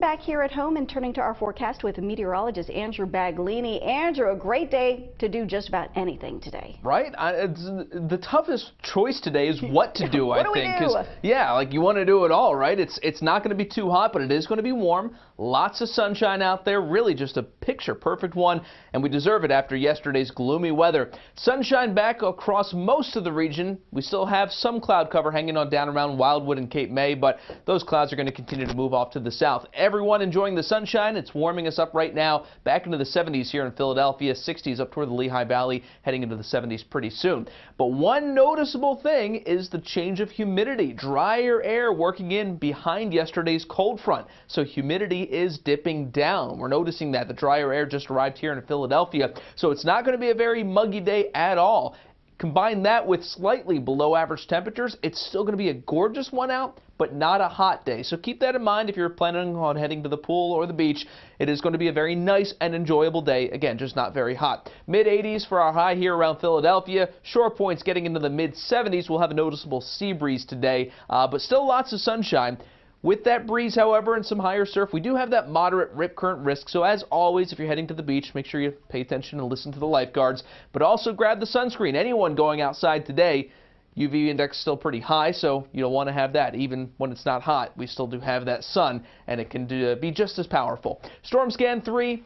Back here at home and turning to our forecast with meteorologist Andrew Baglini. Andrew, a great day to do just about anything today. Right? The toughest choice today is what to do, What I think. do we do? Yeah, like you want to do it all, right? It's not going to be too hot, but it is going to be warm. Lots of sunshine out there, really just a picture-perfect one, and we deserve it after yesterday's gloomy weather. Sunshine back across most of the region. We still have some cloud cover hanging on down around Wildwood and Cape May, but those clouds are going to continue to move off to the south. Everyone enjoying the sunshine. It's warming us up right now, back into the 70s here in Philadelphia, 60s up toward the Lehigh Valley, heading into the 70s pretty soon. But one noticeable thing is the change of humidity. Drier air working in behind yesterday's cold front, so humidity is dipping down. We're noticing that the drier air just arrived here in Philadelphia, so it's not going to be a very muggy day at all. Combine that with slightly below average temperatures, it's still going to be a gorgeous one out, but not a hot day. So keep that in mind if you're planning on heading to the pool or the beach. It is going to be a very nice and enjoyable day. Again, just not very hot. Mid-80s for our high here around Philadelphia. Shore points getting into the mid-70s. We'll have a noticeable sea breeze today, but still lots of sunshine. With that breeze, however, and some higher surf, we do have that moderate rip current risk. So as always, if you're heading to the beach, make sure you pay attention and listen to the lifeguards. But also grab the sunscreen. Anyone going outside today, UV index still pretty high, so you don't want to have that. Even when it's not hot, we still do have that sun, and it can be just as powerful. Storm scan 3.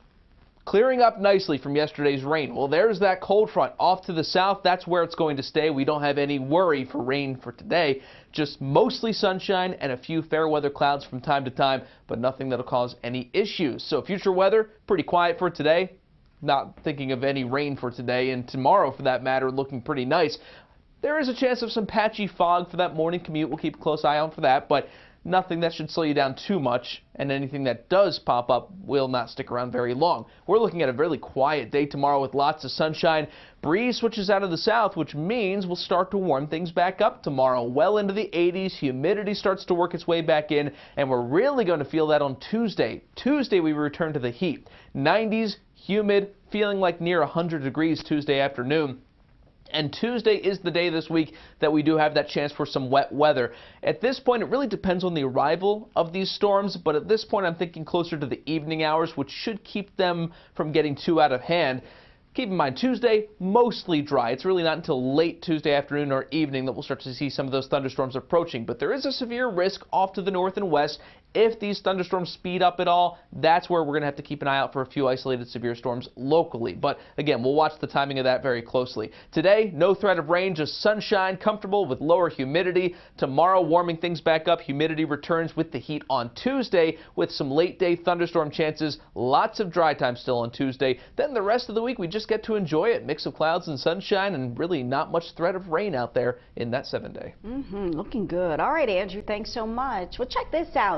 Clearing up nicely from yesterday's rain. Well, there's that cold front off to the south. That's where it's going to stay. We don't have any worry for rain for today. Just mostly sunshine and a few fair weather clouds from time to time, but nothing that'll cause any issues. So future weather, pretty quiet for today. Not thinking of any rain for today, and tomorrow for that matter, looking pretty nice. There is a chance of some patchy fog for that morning commute. We'll keep a close eye out for that, but nothing that should slow you down too much, and anything that does pop up will not stick around very long. We're looking at a really quiet day tomorrow with lots of sunshine. Breeze switches out of the south, which means we'll start to warm things back up tomorrow. Well into the 80s, humidity starts to work its way back in, and we're really going to feel that on Tuesday. Tuesday we return to the heat. 90s, humid, feeling like near 100 degrees Tuesday afternoon. And Tuesday is the day this week that we do have that chance for some wet weather. At this point, it really depends on the arrival of these storms, but at this point, I'm thinking closer to the evening hours, which should keep them from getting too out of hand. Keep in mind, Tuesday, mostly dry. It's really not until late Tuesday afternoon or evening that we'll start to see some of those thunderstorms approaching. But there is a severe risk off to the north and west. If these thunderstorms speed up at all, that's where we're going to have to keep an eye out for a few isolated severe storms locally. But again, we'll watch the timing of that very closely. Today, no threat of rain, just sunshine, comfortable with lower humidity. Tomorrow, warming things back up. Humidity returns with the heat on Tuesday with some late day thunderstorm chances. Lots of dry time still on Tuesday. Then the rest of the week, we just get to enjoy it. Mix of clouds and sunshine, and really not much threat of rain out there in that 7-day. Looking good. All right, Andrew, thanks so much. Well, check this out.